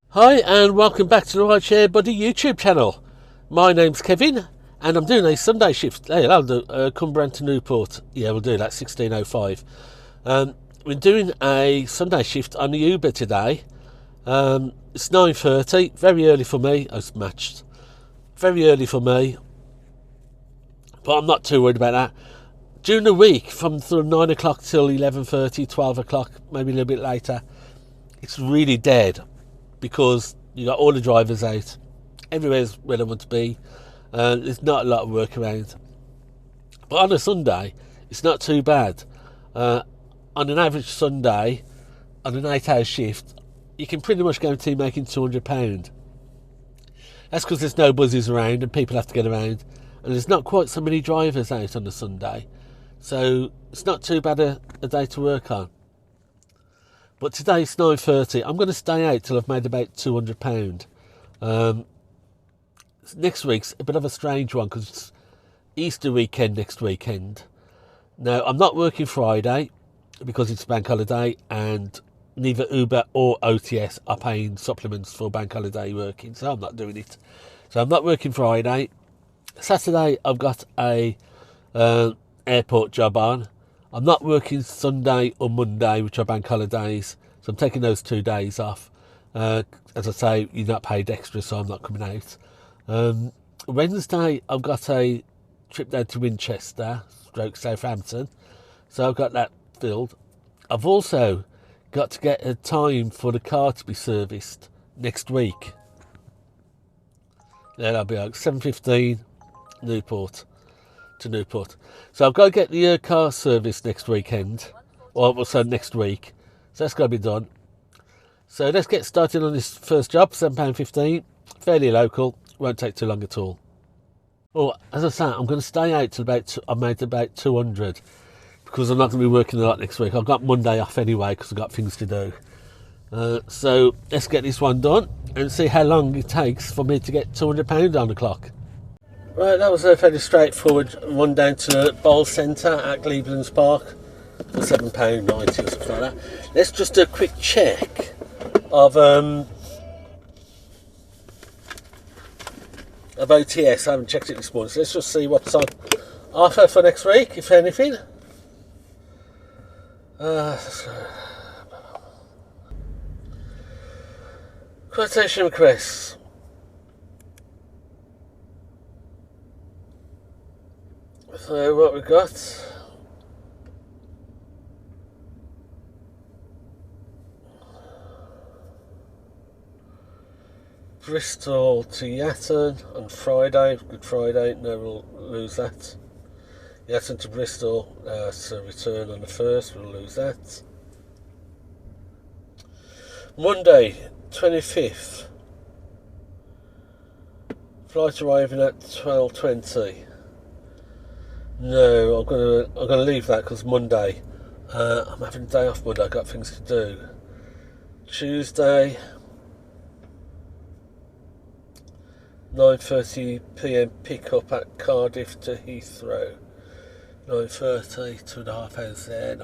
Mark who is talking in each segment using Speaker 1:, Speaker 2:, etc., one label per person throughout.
Speaker 1: Hi and welcome back to the Rideshare Buddy YouTube channel. My name's Kevin and I'm doing a Sunday shift. Hey, I'll do Cumberland to Newport. Yeah, we'll do that, 16:05. We're doing a Sunday shift on the Uber today. It's 9:30, very early for me. I was matched. Very early for me, but I'm not too worried about that. During the week, from sort of 9 o'clock till 11:30, 12 o'clock, maybe a little bit later, it's really dead. Because you got all the drivers out, everywhere's where they want to be. There's not a lot of work around. But on a Sunday, it's not too bad. On an average Sunday, on an 8-hour shift, you can pretty much guarantee making £200. That's because there's no buses around and people have to get around, and there's not quite so many drivers out on a Sunday. So it's not too bad a day to work on. But today it's 9:30. I'm going to stay out till I've made about £200. Next week's a bit of a strange one because it's Easter weekend next weekend. Now, I'm not working Friday because it's bank holiday and neither Uber or OTS are paying supplements for bank holiday working, so I'm not doing it. So I'm not working Friday. Saturday I've got a airport job on. I'm not working Sunday or Monday, which are bank holidays, so I'm taking those 2 days off. As I say, you're not paid extra, so I'm not coming out. Wednesday, I've got a trip down to Winchester, Southampton, so I've got that filled. I've also got to get a time for the car to be serviced next week. Then I'll be like 7:15, Newport. To Newport. So I've got to get the car service next weekend, or so next week. So that's got to be done. So let's get started on this first job, £7.15, fairly local, won't take too long at all. Well, as I say, I'm going to stay out till I made about 200 because I'm not going to be working a lot next week. I've got Monday off anyway because I've got things to do. So let's get this one done and see how long it takes for me to get £200 on the clock. Right, that was a fairly straightforward one down to Bowl Centre at Glevelands Park for £7.90 or something like that. Let's just do a quick check of OTS. I haven't checked it this morning, so let's just see what's on offer for next week, if anything. Quotation requests. So what we got? Bristol to Yatton on Friday, Good Friday, no, we'll lose that. Yatton to Bristol, so return on the 1st, we'll lose that. Monday, 25th, flight arriving at 12:20. No, I'm gonna leave that because Monday, I'm having a day off Monday. I've got things to do. Tuesday, 9:30 PM pick up at Cardiff to Heathrow. 9:30, 2.5 hours there.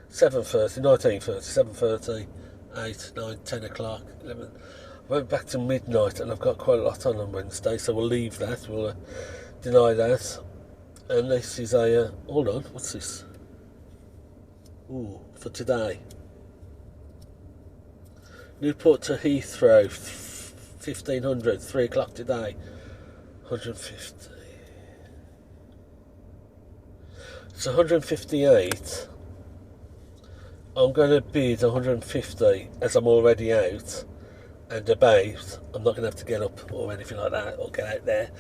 Speaker 1: 7:30, 19:30, 7:30, 8, 9, 10 o'clock, 11. I went back to midnight and I've got quite a lot on Wednesday, so we'll leave that. We'll deny that. And this is a, hold on, what's this? Ooh, for today. Newport to Heathrow, 1500, 3 o'clock today, 150. It's 158. I'm going to bid 150 as I'm already out and about. I'm not going to have to get up or anything like that or get out there.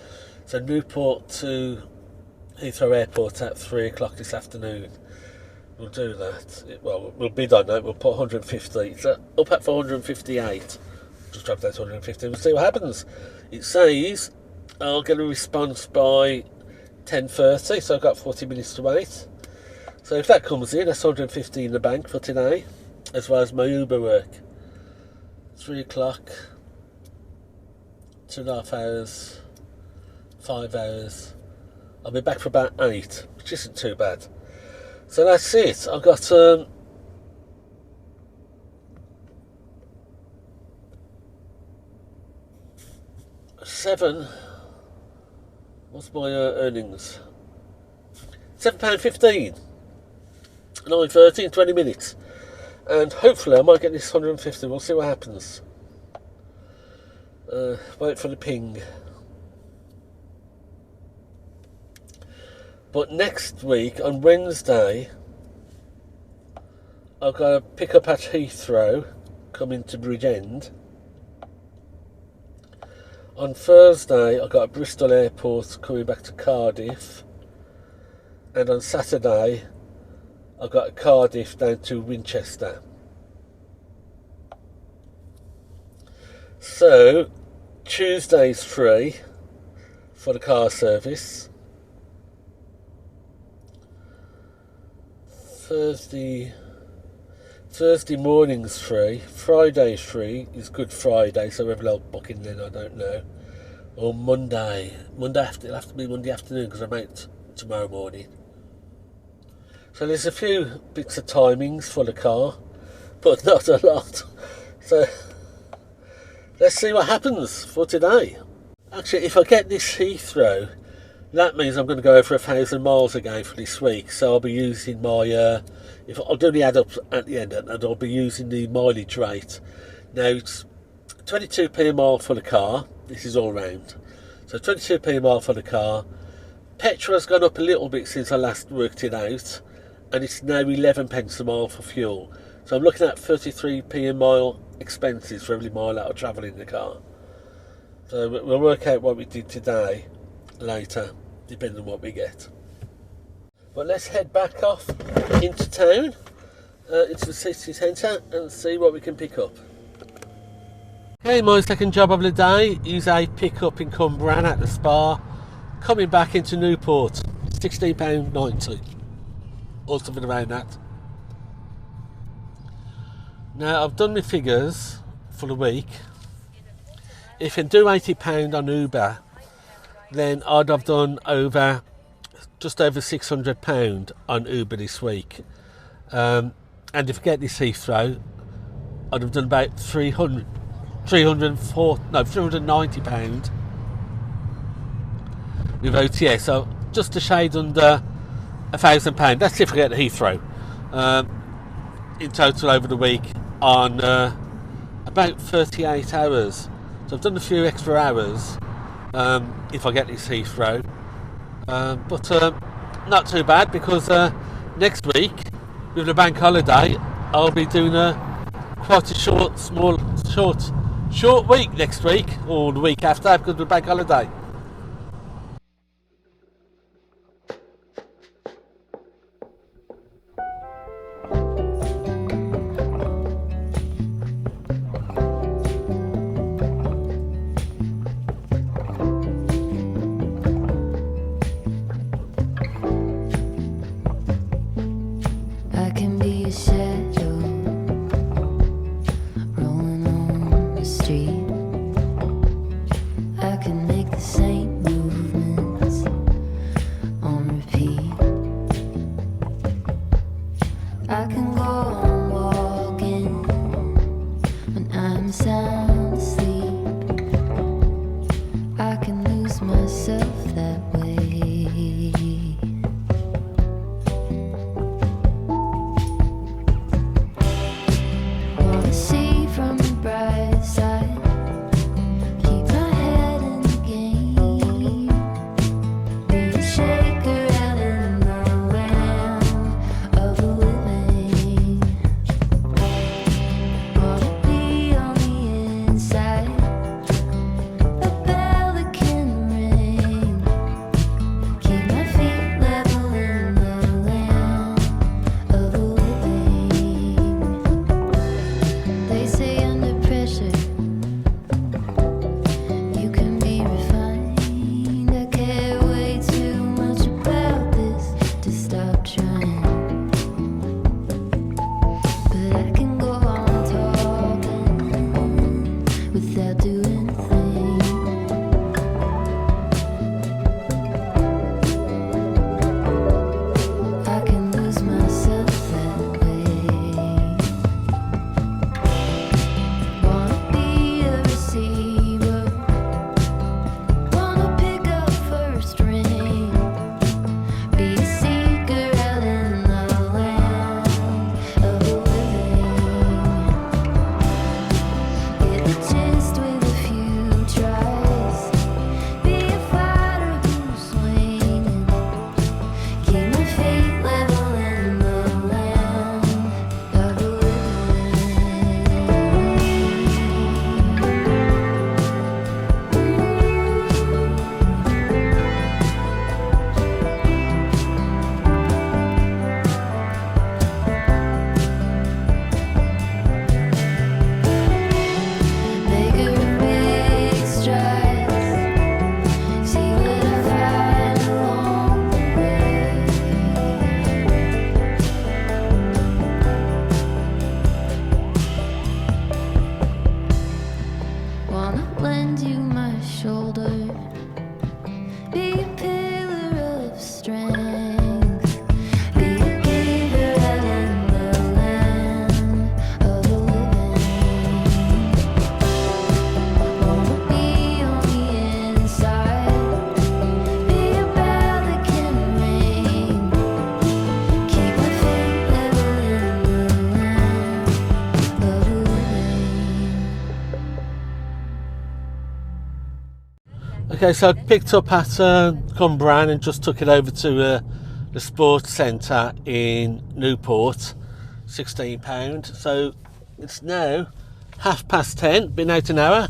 Speaker 1: So Newport to Heathrow Airport at 3 o'clock this afternoon. We'll do that. We'll bid on that. We'll put 150. It's up at 458. Just drop that to 150. We'll see what happens. It says I'll get a response by 10:30, so I've got 40 minutes to wait. So if that comes in, that's 150 in the bank for today, as well as my Uber work. 3 o'clock, 2.5 hours, 5 hours. I'll be back for about 8, which isn't too bad. So that's it. I've got 7. What's my earnings? £7.15. 9:30 in 20 minutes. And hopefully I might get this 150. We'll see what happens. Wait for the ping. But next week, on Wednesday, I've got to pick up at Heathrow, coming to Bridgend. On Thursday, I've got a Bristol Airport coming back to Cardiff. And on Saturday, I've got a Cardiff down to Winchester. So, Tuesday's free for the car service. Thursday morning's free. Friday's free. It's Good Friday, so whether I'll book in then, I don't know. Or Monday. It'll have to be Monday afternoon because I'm out tomorrow morning. So there's a few bits of timings for the car, but not a lot. So let's see what happens for today. Actually, if I get this Heathrow, that means I'm going to go over 1,000 miles again for this week. So I'll be using my, if I'll do the add up at the end, and I'll be using the mileage rate. Now it's 22p a mile for the car. This is all round. So 22p a mile for the car. Petrol has gone up a little bit since I last worked it out, and it's now 11 pence a mile for fuel. So I'm looking at 33p a mile expenses for every mile that I travel in the car. So we'll work out what we did today later, depending on what we get. But let's head back off into town, into the city centre, and see what we can pick up. Okay, my second job of the day is a pick-up in Cumbran at the Spa, coming back into Newport, £16.90. Or something around that. Now I've done my figures for the week. If you do £80 on Uber, then I'd have done just over £600 on Uber this week. And if I get this Heathrow, I'd have done about £390 with OTS. So just a shade under £1,000. That's if I get Heathrow. In total over the week on about 38 hours. So I've done a few extra hours if I get this Heathrow. But not too bad, because next week with the bank holiday I'll be doing quite a short week next week, or the week after, because of the bank holiday.
Speaker 2: Inside a bell that can ring.
Speaker 1: Okay, so I picked up at Cumbrian and just took it over to the sports centre in Newport, £16. So it's now 10:30, been out an hour,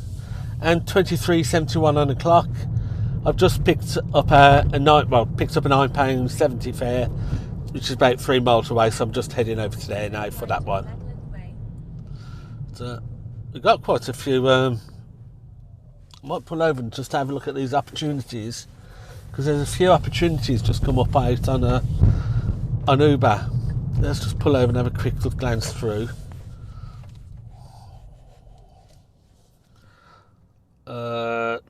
Speaker 1: and 23.71 on the clock. I've just picked up a £9.70 fare, which is about 3 miles away, so I'm just heading over to there now for that one. So we've got quite a few. I might pull over and just have a look at these opportunities, because there's a few opportunities just come up out on Uber. Let's just pull over and have a quick look, glance through.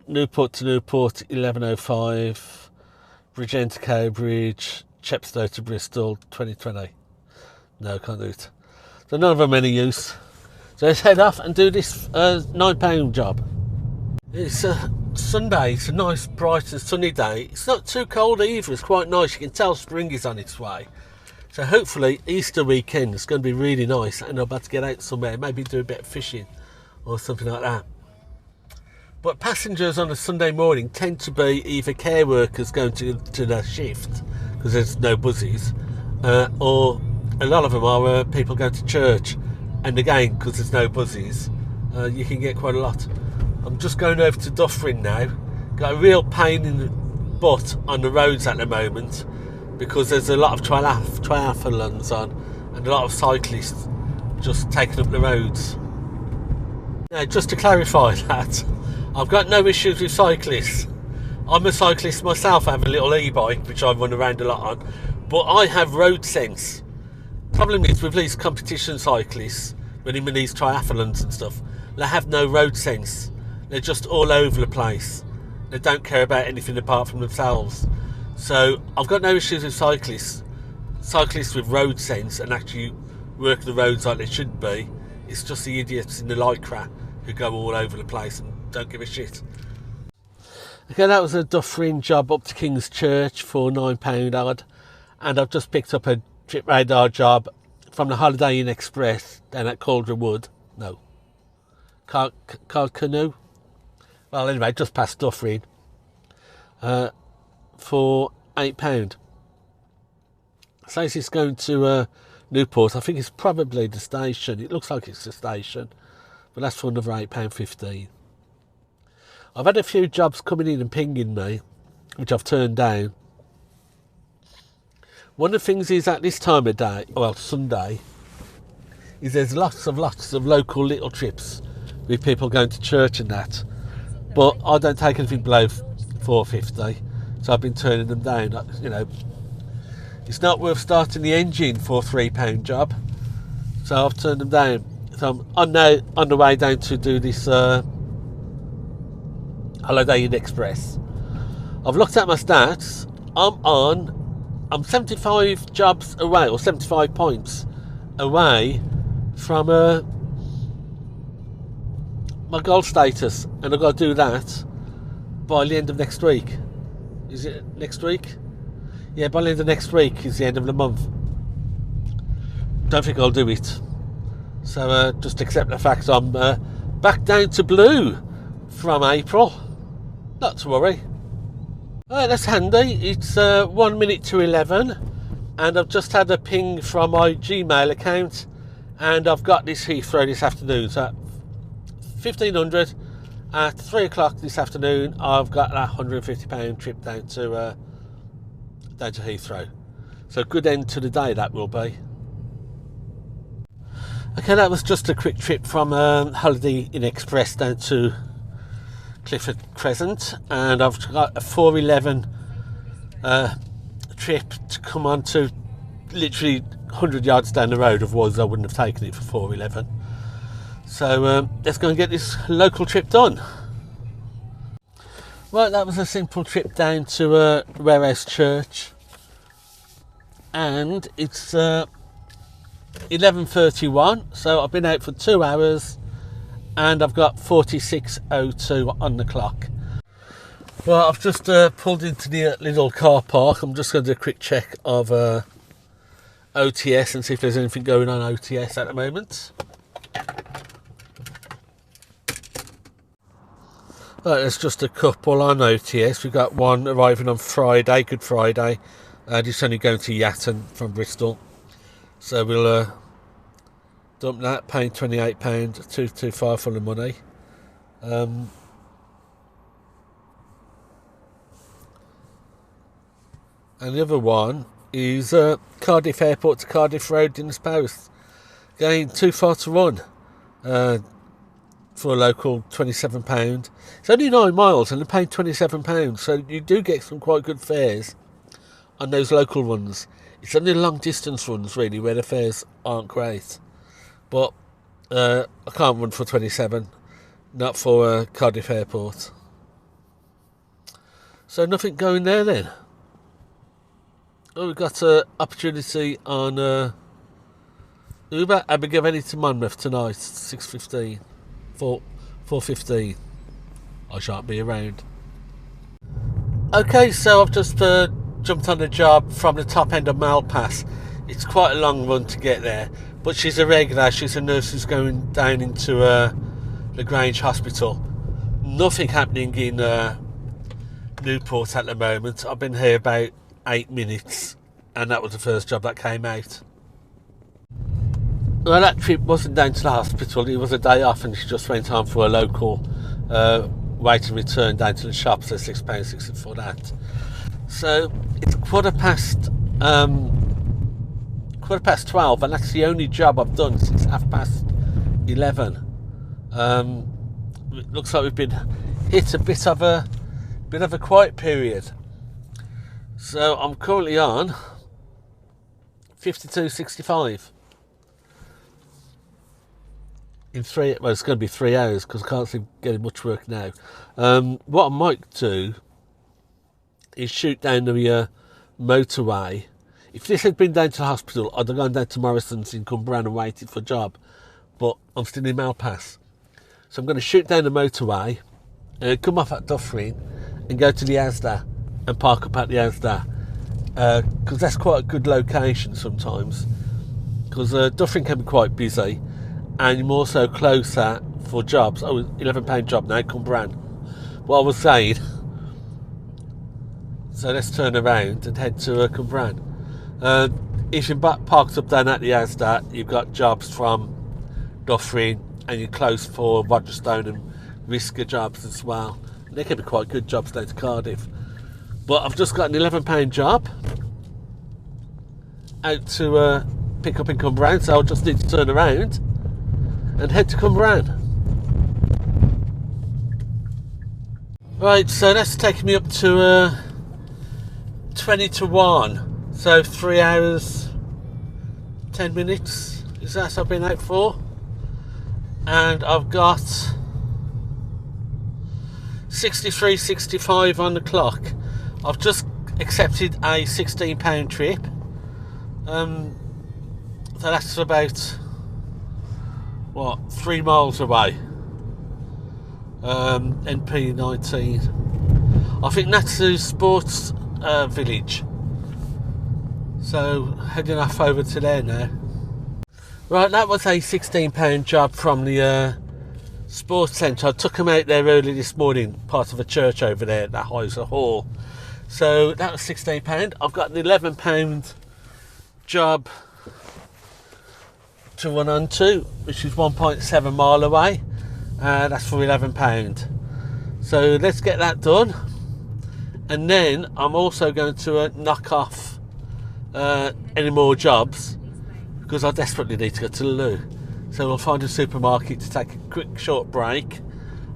Speaker 1: Newport to Newport, 11:05. Bridgend to Cambridge, Chepstow to Bristol, 2020. No, can't do it. So none of them any use. So let's head off and do this £9 job. It's Sunday, it's a nice bright and sunny day. It's not too cold either, it's quite nice. You can tell spring is on its way. So hopefully Easter weekend is going to be really nice and I'm about to get out somewhere, maybe do a bit of fishing or something like that. But passengers on a Sunday morning tend to be either care workers going to their shift because there's no buses, or a lot of them are people going to church, and again because there's no buses, you can get quite a lot. I'm just going over to Dufferin now. Got a real pain in the butt on the roads at the moment because there's a lot of triathlons on and a lot of cyclists just taking up the roads. Now, just to clarify that, I've got no issues with cyclists. I'm a cyclist myself. I have a little e-bike which I run around a lot on, but I have road sense. Problem is with these competition cyclists, running with these triathlons and stuff, they have no road sense. They're just all over the place. They don't care about anything apart from themselves. So I've got no issues with cyclists. Cyclists with road sense and actually work the roads like they should be. It's just the idiots in the lycra who go all over the place and don't give a shit. Okay, that was a Dufferin job up to King's Church for £9 odd. And I've just picked up a trip radar job from the Holiday Inn Express down at Cauldron Wood. No. Canoe. Well, anyway, just past Dufferin, for £8. Says it's going to Newport. I think it's probably the station. It looks like it's the station, but that's for another £8.15. I've had a few jobs coming in and pinging me, which I've turned down. One of the things is at this time of day, well, Sunday, is there's lots of local little trips with people going to church and that. But I don't take anything below £4.50, so I've been turning them down. You know, it's not worth starting the engine for a £3 job, so I've turned them down. So I'm now on the way down to do this Holiday Inn Express. I've looked at my stats. I'm 75 jobs away, or 75 points away from my gold status, and I've got to do that by the end of next week. Is it next week? Yeah, by the end of next week is the end of the month. Don't think I'll do it. So just accept the fact I'm back down to blue from April. Not to worry. Alright, that's handy. It's 1 minute to 11, and I've just had a ping from my Gmail account, and I've got this Heathrow this afternoon. So 1500 at 3 o'clock this afternoon, I've got that £150 trip down to Heathrow. So good end to the day that will be. Okay, that was just a quick trip from Holiday Inn Express down to Clifford Crescent, and I've got a 4:11 trip to come on to literally 100 yards down the road, otherwise I wouldn't have taken it for 4:11. So let's go and get this local trip done. Well, that was a simple trip down to Warehouse Church, and it's 11:31, so I've been out for 2 hours and I've got 46:02 on the clock. Well, I've just pulled into the little car park. I'm just going to do a quick check of OTS and see if there's anything going on OTS at the moment. Right, there's just a couple on OTS. We've got one arriving on Friday, Good Friday, and it's only going to Yatton from Bristol. So we'll dump that, paying £28, 225 full of money. And the other one is Cardiff Airport to Cardiff Road, Dinners Post. Going too far to run for a local £27. It's only 9 miles and they're paying £27, so you do get some quite good fares on those local ones. It's only long distance runs really where the fares aren't great. But I can't run for 27, not for Cardiff Airport. So nothing going there then. Oh, we've got an opportunity on Uber, Abergavenny to Monmouth tonight, 6:15, 4:15. I shan't be around. Okay, so I've just jumped on a job from the top end of Malpass. It's quite a long run to get there, but she's a regular. She's a nurse who's going down into Lagrange Hospital. Nothing happening in Newport at the moment. I've been here about 8 minutes, and that was the first job that came out. Well, that trip wasn't down to the hospital. It was a day off, and she just went on for a local wait and return down to the shop, so £6.60 for that. So it's quarter past 12, and that's the only job I've done since 11:30. It looks like we've been hit a bit of a quiet period. So I'm currently on 52.65 in it's going to be 3 hours because I can't seem getting much work now. What I might do is shoot down the motorway. If this had been down to the hospital, I'd have gone down to Morrison's in Cumbrian and waited for a job, but I'm still in Malpass. So I'm going to shoot down the motorway and come off at Dufferin and go to the Asda and park up at the Asda, because that's quite a good location sometimes, because Dufferin can be quite busy and you're also closer for jobs. Oh, £11 job now, Cumbrian. What I was saying, so let's turn around and head to Cumbrian. If you're parked up down at the Asda, you've got jobs from Dufferin, and you're close for Rogerstone and Risker jobs as well. They can be quite good jobs down to Cardiff. But I've just got an £11 job out to pick up in Cumbrian, so I'll just need to turn around and head to Cumbrian. Right, so that's taking me up to 20 to 1, so 3 hours 10 minutes is that I've been out for, and I've got 63.65 on the clock. I've just accepted a £16 trip, so that's about 3 miles away. NP19. I think that's the sports village. So heading off over to there now. Right, that was a £16 job from the sports centre. I took them out there early this morning, part of a church over there that houses a hall. So that was £16. I've got an £11 job to run onto, which is 1.7 mile away. That's for £11. So let's get that done, and then I'm also going to knock off any more jobs because I desperately need to go to the loo. So we'll find a supermarket to take a quick short break.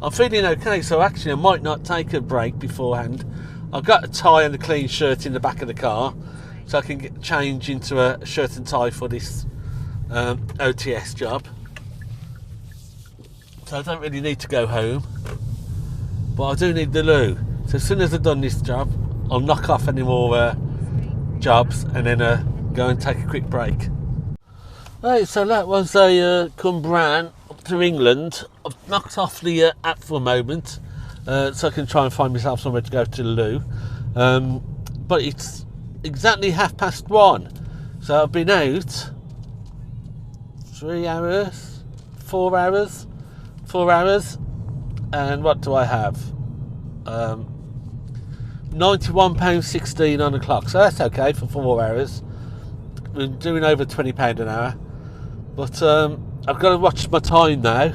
Speaker 1: I'm feeling okay, so actually I might not take a break beforehand. I've got a tie and a clean shirt in the back of the car, so I can change into a shirt and tie for this OTS job. So I don't really need to go home, but I do need the loo. So as soon as I've done this job, I'll knock off any more jobs and then go and take a quick break. Right, so that was a Cumbrian up to England. I've knocked off the app for a moment, so I can try and find myself somewhere to go to the loo. But it's exactly 1:30, so I've been out 3 hours, 4 hours, and what do I have? £91.16 on the clock, so that's okay for 4 hours. We're doing over £20 an hour, but I've got to watch my time now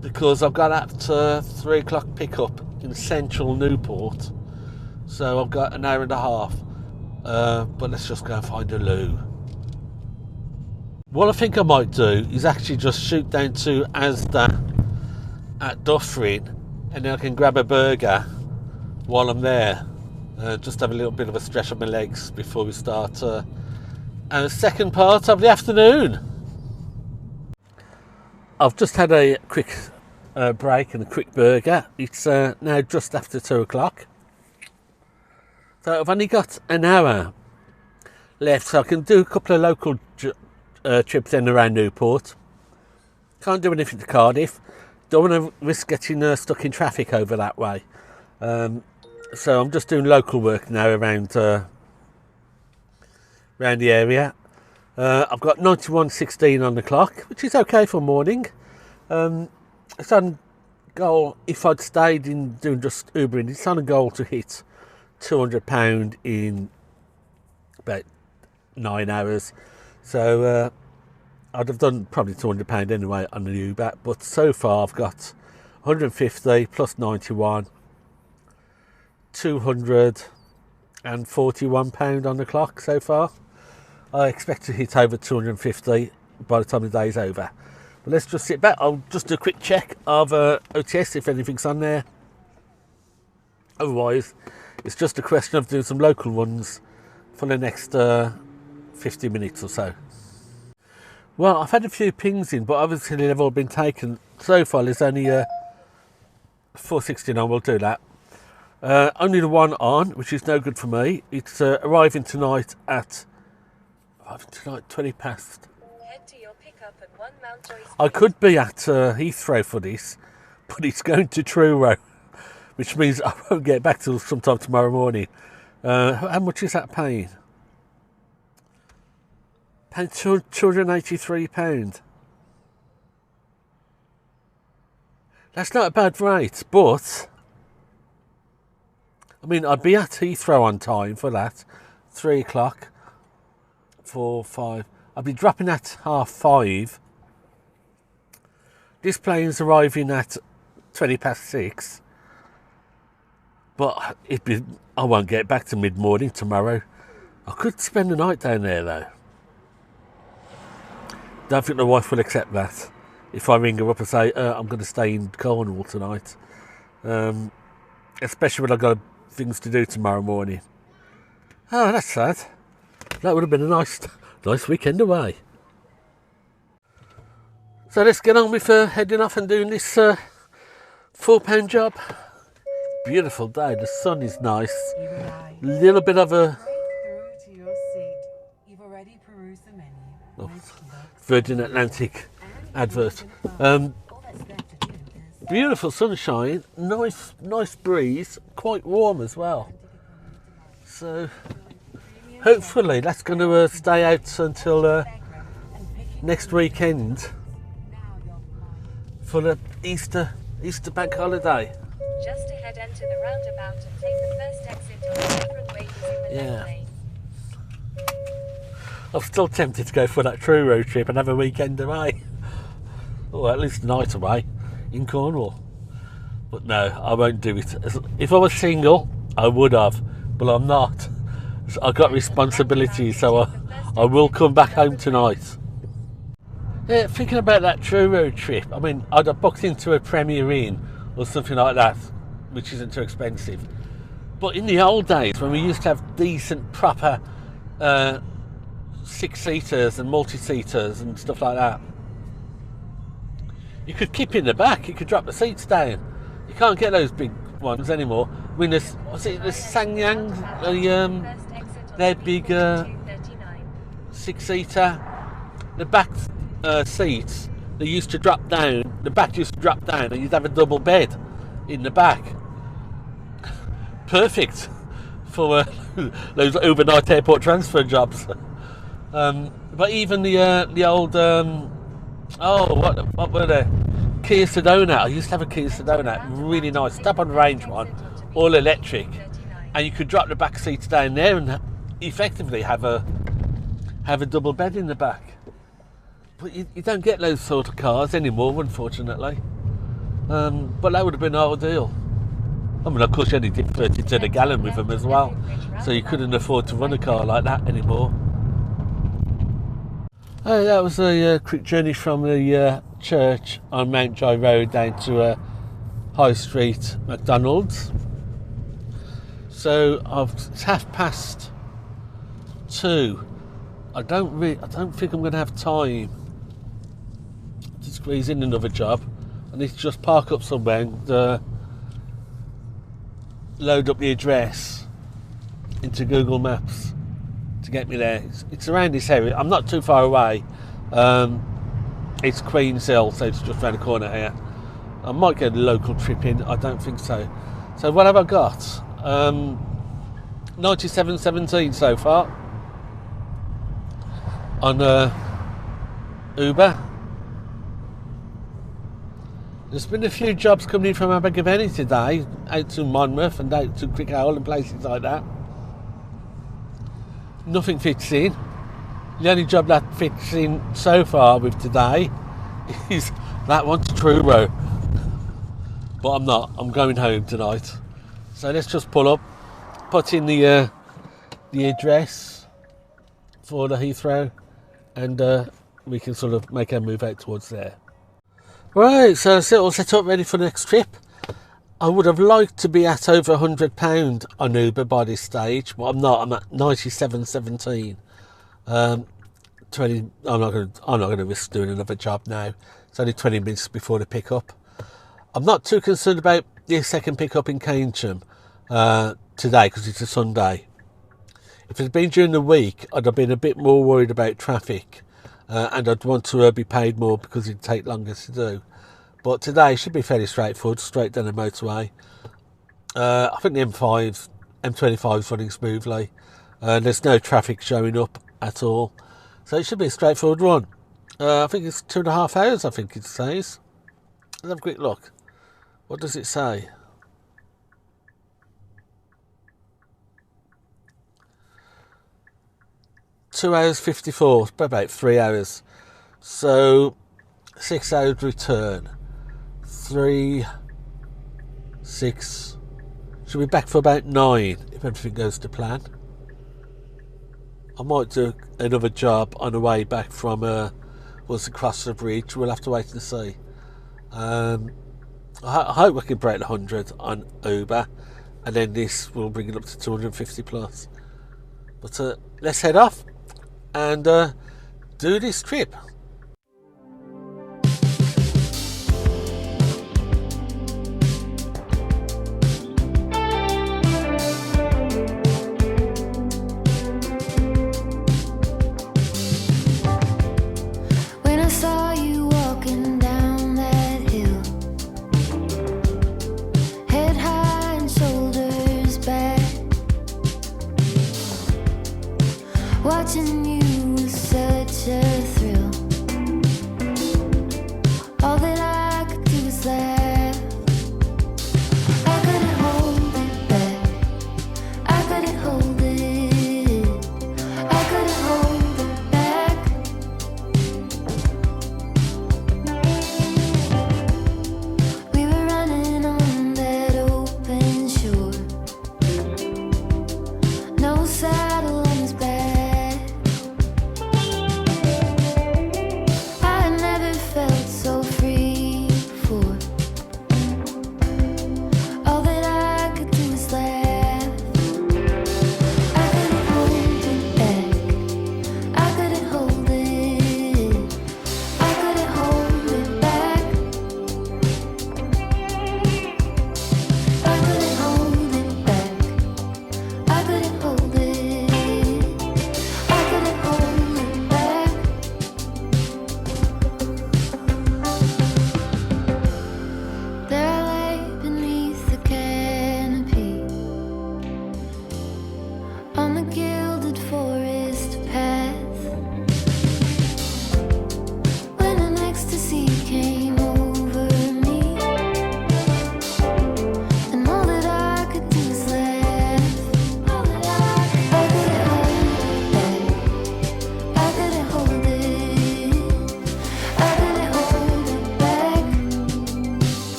Speaker 1: because I've got that 3 o'clock pickup in central Newport, so I've got an hour and a half. But let's just go and find a loo. What I think I might do is actually just shoot down to Asda at Dufferin, and then I can grab a burger while I'm there. Just have a little bit of a stretch of my legs before we start our second part of the afternoon. I've just had a quick break and a quick burger. It's now just after 2 o'clock. So I've only got an hour left, so I can do a couple of local trips in around Newport. Can't do anything to Cardiff. Don't want to risk getting stuck in traffic over that way. So I'm just doing local work now around the area. I've got 91.16 on the clock, which is okay for morning. It's on goal. If I'd stayed in doing just Ubering, it's on a goal to hit £200 in about 9 hours. So I'd have done probably £200 anyway on the Uber, but so far I've got 150 plus 91, £241 on the clock so far. I expect to hit over 250 by the time the day's over. But let's just sit back. I'll just do a quick check of OTS if anything's on there. Otherwise, it's just a question of doing some local ones for the next 50 minutes or so. Well, I've had a few pings in, but obviously they've all been taken. So far, there's only 469. We'll do that. Only the one on, which is no good for me. It's arriving tonight at 20 past.
Speaker 2: Head to your pickup at 1 Mountjoy.
Speaker 1: I could be at Heathrow for this, but it's going to Truro, which means I won't get back till sometime tomorrow morning. How much is that paying? Paying £283. That's not a bad rate, but I mean, I'd be at Heathrow on time for that. 3 o'clock, 4, 5. I'd be dropping at 5:30. This plane's arriving at 20 past 6. But I won't get back to mid-morning tomorrow. I could spend the night down there though. Don't think the wife will accept that. If I ring her up and say, I'm going to stay in Cornwall tonight. Especially when I've got things to do tomorrow morning. Oh, that's sad. That would have been a nice weekend away. So let's get on with heading off and doing this £4 job. Beautiful day, the sun is nice. Little bit of a Virgin Atlantic advert. Beautiful sunshine, nice breeze, quite warm as well. So hopefully that's going to stay out until next weekend for the Easter bank holiday.
Speaker 2: Just ahead, enter the roundabout and take the first exit on the different way using the left lane.
Speaker 1: I'm still tempted to go for that Truro trip and have a weekend away. Or at least a night away in Cornwall. But no, I won't do it. If I was single, I would have. But I'm not. I've got responsibilities, so I will come back home tonight. Yeah, thinking about that Truro trip, I mean, I'd have booked into a Premier Inn or something like that, which isn't too expensive. But in the old days, when we used to have decent, proper 6-seaters and multi-seaters and stuff like that, you could keep in the back, you could drop the seats down. You can't get those big ones anymore. I mean, was it the Sanyang, their big 6-seater, the back seats, they used to drop down, the back used to drop down and you'd have a double bed in the back. Perfect for those overnight airport transfer jobs. But even the old what were they? Kia Sedona. I used to have a Kia Sedona, really nice, top on range one. all electric, and you could drop the back seats down there and effectively have a double bed in the back. But you don't get those sort of cars anymore, unfortunately. But that would have been ideal. I mean, of course, you only did 32 a gallon with them as well, so you couldn't afford to run a car like that anymore. Oh, that was a quick journey from the church on Mountjoy Road down to High Street McDonald's. So it's 2:30. I don't think I'm going to have time to squeeze in another job. I need to just park up somewhere and load up the address into Google Maps to get me there. It's around this area. I'm not too far away. It's Queen's Hill, so it's just around the corner here. I might get a local trip in. I don't think so. So what have I got? 97.17 so far on Uber. There's been a few jobs coming in from Abergavenny today, out to Monmouth and out to Crickhowell and places like that. Nothing fits in. The only job that fits in so far with today is that one to Truro. But I'm not. I'm going home tonight. So let's just pull up, put in the address for the Heathrow, and we can sort of make our move out towards there. Right, so it's all set up, ready for the next trip. I would have liked to be at over £100 on Uber by this stage, but I'm not. I'm at 97.17. I'm not going to risk doing another job now. It's only 20 minutes before the pickup. I'm not too concerned about the second pickup in Keynsham today because it's a Sunday. If it had been during the week, I'd have been a bit more worried about traffic. And I'd want to be paid more because it'd take longer to do. But today should be fairly straightforward, straight down the motorway. I think the M25 is running smoothly. There's no traffic showing up at all. So it should be a straightforward run. I think it's 2.5 hours, I think it says. Let's have a quick look. What does it say? Two hours 54, about 3 hours. So 6 hours return. 3, 6. Should be back for about 9 if everything goes to plan. I might do another job on the way back from once across the bridge. We'll have to wait and see. I hope we can break the 100 on Uber, and then this will bring it up to 250 plus. But let's head off and do this trip.
Speaker 3: When I saw you walking down that hill, head high and shoulders back, watching you was such a thrill.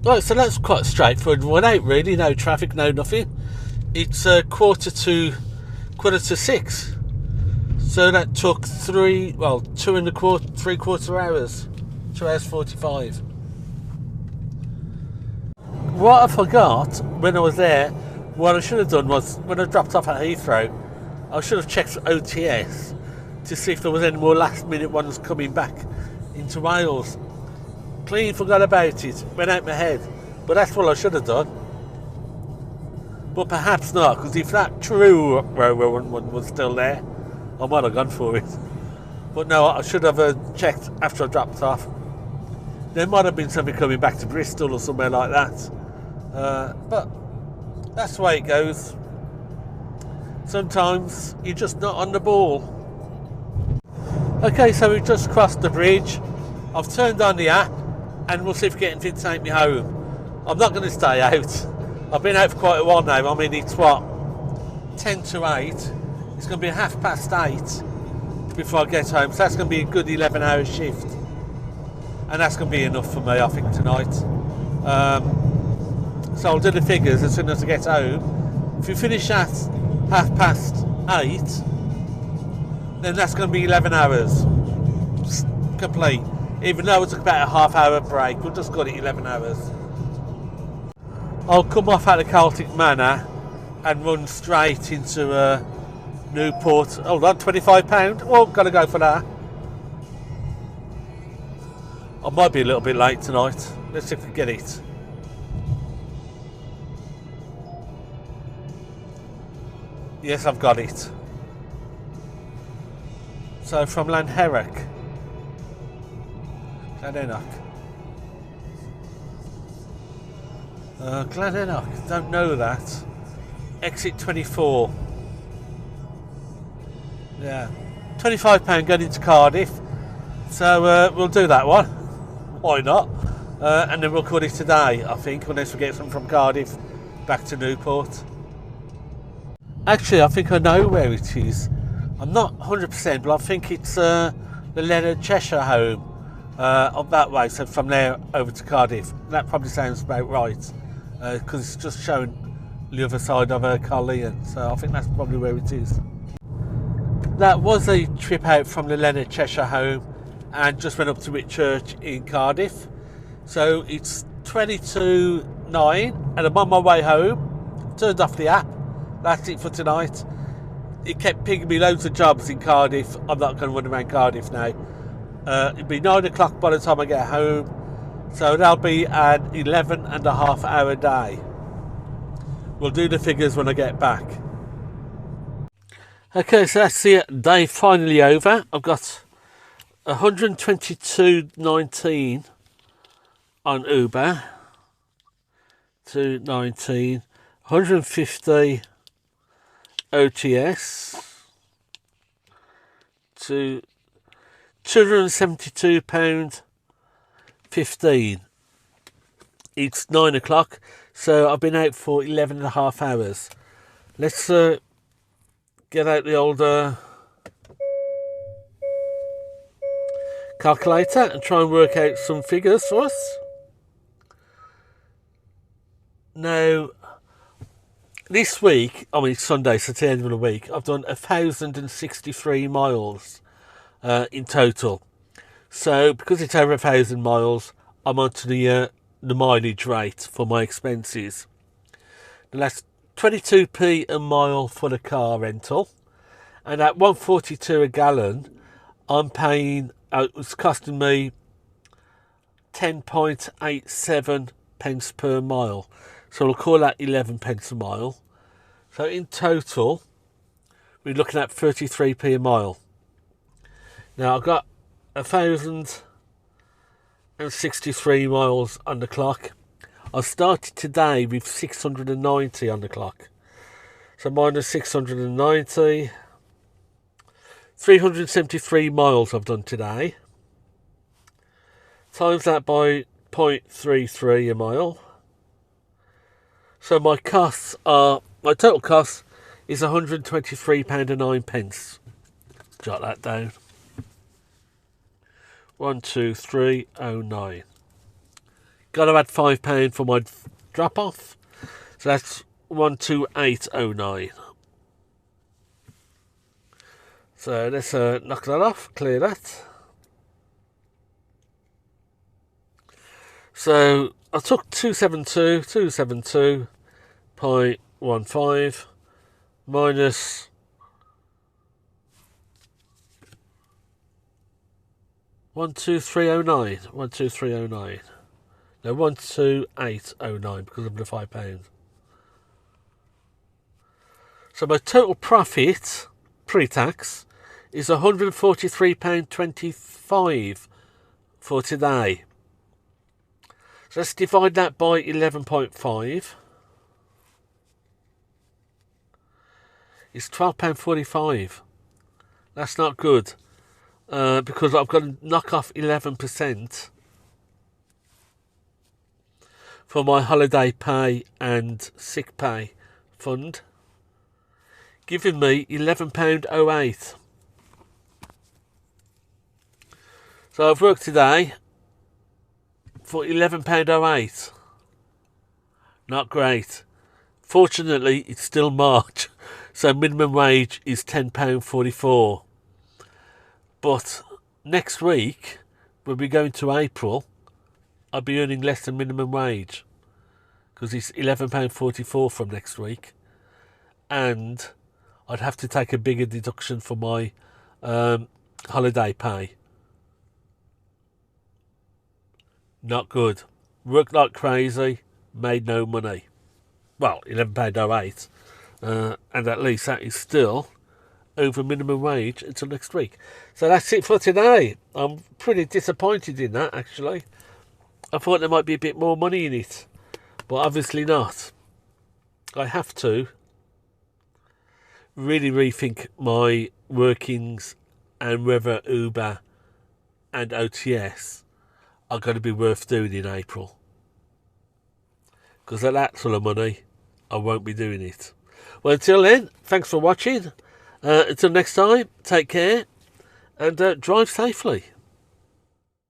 Speaker 1: Right, so that's quite a straightforward one out, really. No traffic, no nothing. It's quarter to 6. So that took 3.25 hours. 2 hours 45. What I forgot when I was there, what I should have done was, when I dropped off at Heathrow, I should have checked OTS to see if there was any more last minute ones coming back into Wales. Clean forgot about it, went out my head. But that's what I should have done. But perhaps not, because if that Truro one was still there, I might have gone for it. But no, I should have checked after I dropped off. There might have been something coming back to Bristol or somewhere like that. But that's the way it goes. Sometimes you're just not on the ball. Okay, so we've just crossed the bridge. I've turned on the app and we'll see if we get anything to take me home. I'm not going to stay out. I've been out for quite a while now. I mean, it's 10 to 8. It's going to be 8:30 before I get home. So that's going to be a good 11-hour shift. And that's going to be enough for me, I think, tonight. So I'll do the figures as soon as I get home. If we finish at 8:30, then that's going to be 11 hours complete. Even though it's about a half-hour break, we'll just call it 11 hours. I'll come off at the Celtic Manor and run straight into Newport. Hold on, £25. Well, got to go for that. I might be a little bit late tonight. Let's see if we get it. Yes, I've got it. So from Glenhennock. Glenhennock, don't know that. Exit 24. Yeah. £25 going into Cardiff. So we'll do that one. Why not? And then we'll call it today, I think, unless we get some from Cardiff back to Newport. Actually, I think I know where it is. I'm not 100%, but I think it's the Leonard Cheshire home up that way. So from there over to Cardiff. That probably sounds about right, because it's just showing the other side of Kylie. So I think that's probably where it is. That was a trip out from the Leonard Cheshire home and just went up to Whitchurch in Cardiff. So it's 22:09 and I'm on my way home. Turned off the app. That's it for tonight. It kept pinging me loads of jobs in Cardiff. I'm not going to run around Cardiff now. It'll be 9 o'clock by the time I get home. So that'll be an 11.5-hour day. We'll do the figures when I get back. Okay, so that's the day finally over. I've got 122.19 on Uber. 219. 150 OTS. To £272.15. It's 9 o'clock, so I've been out for 11.5 hours. Let's get out the old calculator and try and work out some figures for us. Now, this week, I mean it's Sunday, so it's the end of the week, I've done 1,063 miles in total. So, because it's over 1,000 miles, I'm onto the mileage rate for my expenses. And that's 22p a mile for the car rental. And at 1.42 a gallon, I'm paying, it's costing me 10.87 pence per mile. So we'll call that 11 pence a mile. So in total, we're looking at 33p a mile. Now I've got 1,063 miles on the clock. I started today with 690 on the clock. So minus 690. 373 miles I've done today. Times that by 0.33 a mile. So my total cost is £123.09. Jot that down. 12309. got to add £5 for my drop off. So that's 128.09. So let's knock that off, clear that. So I took 272.15 minus 123.09. No, 128.09 because of the £5. So my total profit pre-tax is £143.25 for today. So let's divide that by 11.5. It's £12.45. That's not good because I've got to knock off 11% for my holiday pay and sick pay fund, giving me £11.08. So I've worked today for £11.08. Not great. Fortunately, it's still March, so minimum wage is £10.44. But next week, when we go into April, I'll be earning less than minimum wage because it's £11.44 from next week, and I'd have to take a bigger deduction for my holiday pay. Not good. Worked like crazy, made no money. Well, £11.08, and at least that is still over minimum wage until next week. So that's it for today. I'm pretty disappointed in that, actually. I thought there might be a bit more money in it, but obviously not. I have to really rethink my workings and whether Uber and OTS are going to be worth doing in April. Because at that sort of money, I won't be doing it. Well, until then, thanks for watching. Until next time, take care and drive safely.